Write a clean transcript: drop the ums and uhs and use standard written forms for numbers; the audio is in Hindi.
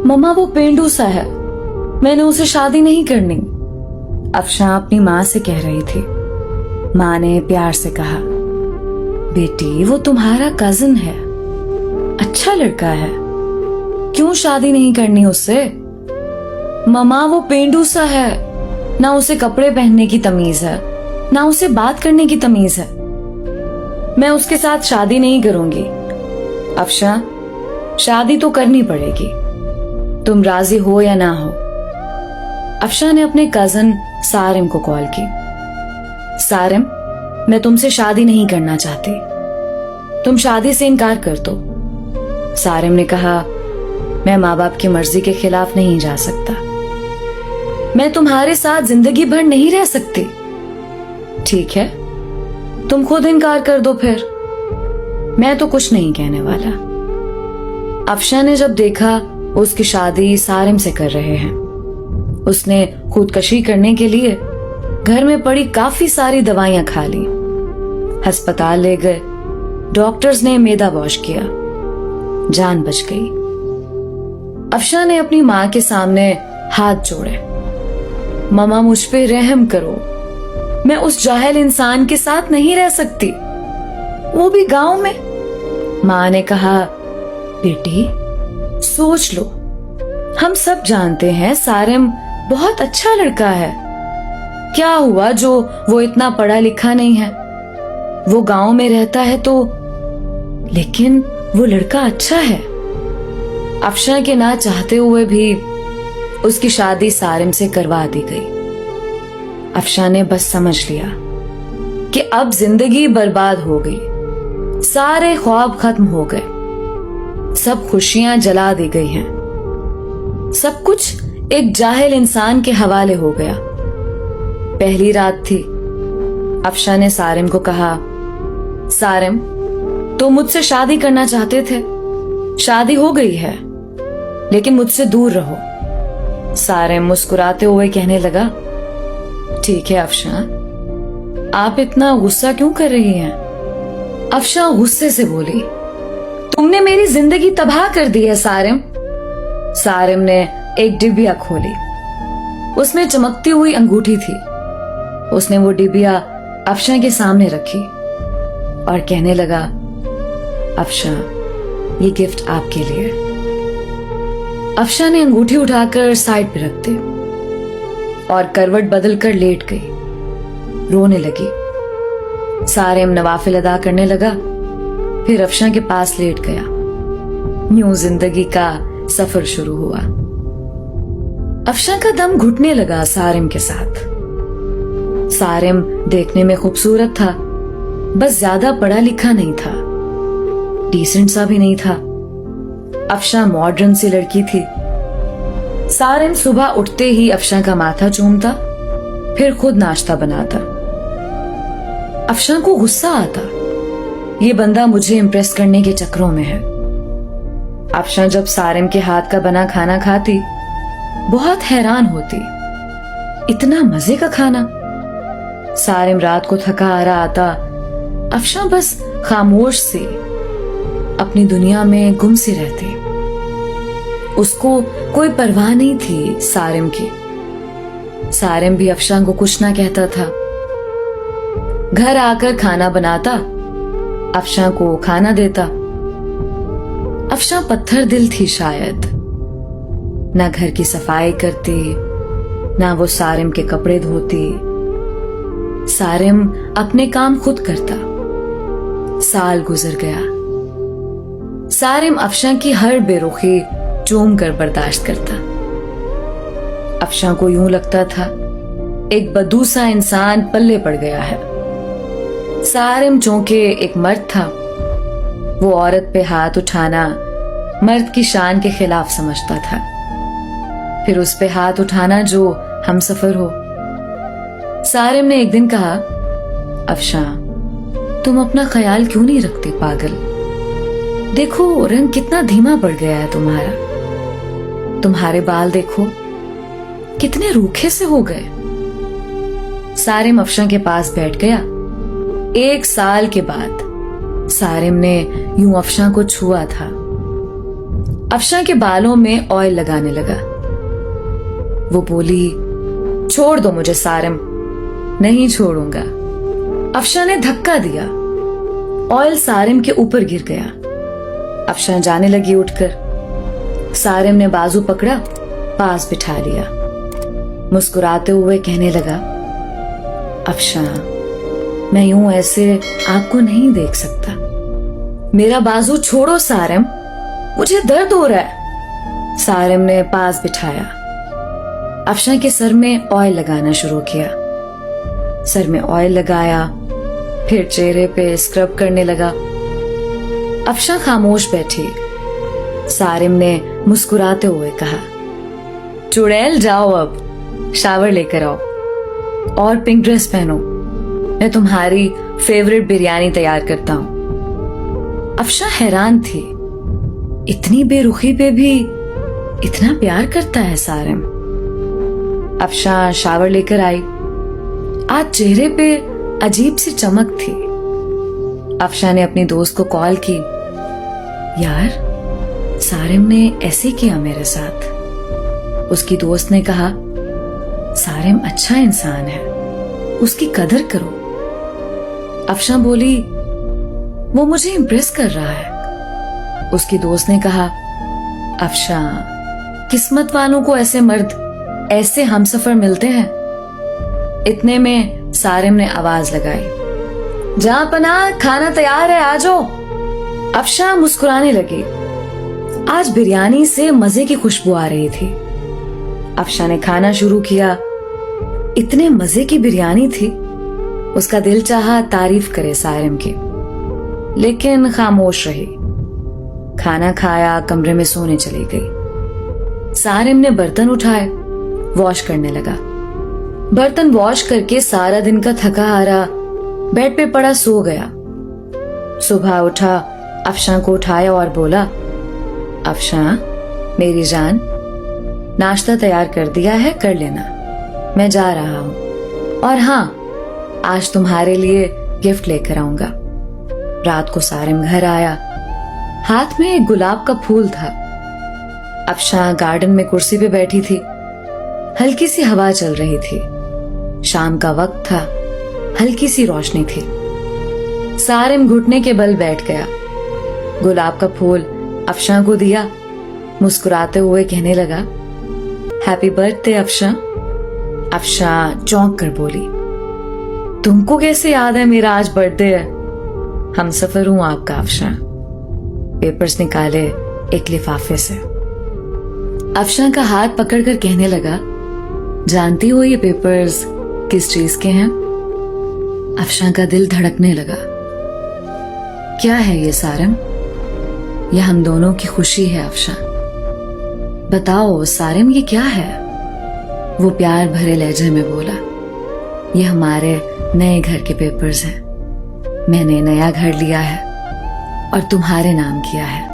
मम्मा वो पेंडू सा है, मैंने उसे शादी नहीं करनी। अफशां अपनी माँ से कह रही थी। माँ ने प्यार से कहा, बेटी वो तुम्हारा कजिन है, अच्छा लड़का है, क्यों शादी नहीं करनी उससे? मम्मा वो पेंडू सा है, ना उसे कपड़े पहनने की तमीज है, ना उसे बात करने की तमीज है। मैं उसके साथ शादी नहीं करूंगी। अफशां, शादी तो करनी पड़ेगी, तुम राजी हो या ना हो। अफशां ने अपने कजन सारिम को कॉल की। सारिम, मैं तुमसे शादी नहीं करना चाहती, तुम शादी से इनकार कर दो। सारिम ने कहा, मैं माँ बाप की मर्जी के खिलाफ नहीं जा सकता, मैं तुम्हारे साथ जिंदगी भर नहीं रह सकती। ठीक है, तुम खुद इनकार कर दो फिर, मैं तो कुछ नहीं कहने वाला। अफशां ने जब देखा उसकी शादी सारिम से कर रहे हैं, उसने खुदकशी करने के लिए घर में पड़ी काफी सारी दवाइयां खा ली, अस्पताल ले गए, डॉक्टर्स ने मेदा वॉश किया, जान बच गई। अफशां ने अपनी मां के सामने हाथ जोड़े। मम्मा मुझ पे रहम करो, मैं उस जाहिल इंसान के साथ नहीं रह सकती, वो भी गांव में। मां ने कहा, बेटी सोच लो, हम सब जानते हैं सारिम बहुत अच्छा लड़का है, क्या हुआ जो वो इतना पढ़ा लिखा नहीं है, वो गांव में रहता है तो, लेकिन वो लड़का अच्छा है। अफशां के ना चाहते हुए भी उसकी शादी सारिम से करवा दी गई। अफशां ने बस समझ लिया कि अब जिंदगी बर्बाद हो गई, सारे ख्वाब खत्म हो गए, सब खुशियां जला दी गई हैं, सब कुछ एक जाहिल इंसान के हवाले हो गया। पहली रात थी। अफशां ने सारिम को कहा, सारिम तुम मुझसे शादी करना चाहते थे, शादी हो गई है, लेकिन मुझसे दूर रहो। सारिम मुस्कुराते हुए कहने लगा, ठीक है अफशां, आप इतना गुस्सा क्यों कर रही हैं? अफशां गुस्से से बोली, तुमने मेरी जिंदगी तबाह कर दी है सारिम। सारिम ने एक डिबिया खोली, उसमें चमकती हुई अंगूठी थी। उसने वो डिबिया अफशां के सामने रखी और कहने लगा, अफशां ये गिफ्ट आपके लिए। अफशां ने अंगूठी उठाकर साइड पे रख दी और करवट बदलकर लेट गई, रोने लगी। सारिम नवाफिल अदा करने लगा, फिर अफशां के पास लेट गया। यूं जिंदगी का सफर शुरू हुआ। अफशां का दम घुटने लगा सारिम के साथ। सारिम देखने में खूबसूरत था, बस ज्यादा पढ़ा लिखा नहीं था, डिसेंट सा भी नहीं था। अफशां मॉडर्न सी लड़की थी। सारिम सुबह उठते ही अफशां का माथा चूमता, फिर खुद नाश्ता बनाता। अफशां को गुस्सा आता, ये बंदा मुझे इम्प्रेस करने के चक्करों में है। अफशां जब सारिम के हाथ का बना खाना खाती, बहुत हैरान होती, इतना मजे का खाना। सारिम रात को थका हारा आता, अफशां बस खामोश सी अपनी दुनिया में गुम सी रहती। उसको कोई परवाह नहीं थी सारिम की। सारिम भी अफशां को कुछ ना कहता था। घर आकर खाना बनाता, अफशां को खाना देता। अफशां पत्थर दिल थी शायद, ना घर की सफाई करती, ना वो सारिम के कपड़े धोती। सारिम अपने काम खुद करता। साल गुजर गया। सारिम अफशां की हर बेरुखी चूम कर बर्दाश्त करता। अफशां को यूं लगता था एक बदूसा इंसान पल्ले पड़ गया है। सारिम चूंकि एक मर्द था, वो औरत पे हाथ उठाना मर्द की शान के खिलाफ समझता था। फिर उस पे हाथ उठाना जो हमसफर हो। सारिम ने एक दिन कहा, अफशां तुम अपना ख्याल क्यों नहीं रखती पागल? देखो रंग कितना धीमा पड़ गया है तुम्हारा, तुम्हारे बाल देखो कितने रूखे से हो गए। सारिम अफशां के पास बैठ गया। 1 साल के बाद सारिम ने यूं अफशां को छुआ था। अफशा के बालों में ऑयल लगाने लगा। वो बोली, छोड़ दो मुझे सारिम। नहीं छोड़ूंगा। अफशा ने धक्का दिया। ऑयल सारिम के ऊपर गिर गया। अफशा जाने लगी उठकर। सारिम ने बाजू पकड़ा, पास बिठा लिया। मुस्कुराते हुए कहने लगा, अफशा, मैं यूं ऐसे आपको नहीं देख सकता। मेरा बाजू छोड़ो सारिम, मुझे दर्द हो रहा है। सारिम ने पास बिठाया। अफशा के सर में ऑयल लगाना शुरू किया। सर में ऑयल लगाया, फिर चेहरे पे स्क्रब करने लगा। अफशा खामोश बैठी। सारिम ने मुस्कुराते हुए कहा, चुड़ैल जाओ, अब शावर लेकर आओ और पिंक ड्रेस पहनो। मैं तुम्हारी फेवरेट बिरयानी तैयार करता हूं। अफशा हैरान थी, इतनी बेरुखी पे भी इतना प्यार करता है सारिम। अफशा शावर लेकर आई। आज चेहरे पे अजीब सी चमक थी। अफशा ने अपनी दोस्त को कॉल की, यार सारिम ने ऐसे किया मेरे साथ। उसकी दोस्त ने कहा, सारिम अच्छा इंसान है, उसकी कदर करो। अफशा बोली, वो मुझे इम्प्रेस कर रहा है। उसकी दोस्त ने कहा, अफशा, किस्मत वालों को ऐसे मर्द, ऐसे हमसफर मिलते हैं। इतने में सारिम ने आवाज लगाई, जहां पनाह, खाना तैयार है, आ जाओ। अफशा मुस्कुराने लगी। आज बिरयानी से मजे की खुशबू आ रही थी। अफशा ने खाना शुरू किया। इतने मजे की बिरयानी थी, उसका दिल चाहा तारीफ करे सारिम की, लेकिन खामोश रही। खाना खाया, कमरे में सोने चली गई। सारिम ने बर्तन उठाए, वॉश करने लगा। बर्तन वॉश करके सारा दिन का थका हारा बेड पे पड़ा सो गया। सुबह उठा, अफशा को उठाया और बोला, अफशा मेरी जान, नाश्ता तैयार कर दिया है, कर लेना, मैं जा रहा हूं। और हाँ, आज तुम्हारे लिए गिफ्ट लेकर आऊंगा। रात को सारिम घर आया। हाथ में एक गुलाब का फूल था। अफशा गार्डन में कुर्सी पे बैठी थी। हल्की सी हवा चल रही थी। शाम का वक्त था, हल्की सी रोशनी थी। सारिम घुटने के बल बैठ गया। गुलाब का फूल अफशा को दिया। मुस्कुराते हुए कहने लगा, हैप्पी बर्थडे अफशा। अफशा चौंक कर बोली, तुमको कैसे याद है मेरा आज बर्थडे है? हमसफर हूं आपका अफशा। पेपर्स निकाले एक लिफाफे से। अफशा का हाथ पकड़कर कहने लगा, जानती हो ये पेपर्स किस चीज के हैं? अफशा का दिल धड़कने लगा। क्या है ये सारिम? ये हम दोनों की खुशी है अफशा। बताओ सारिम, ये क्या है? वो प्यार भरे लहजे में बोला, ये हमारे नए घर के पेपर्स हैं। मैंने नया घर लिया है और तुम्हारे नाम किया है।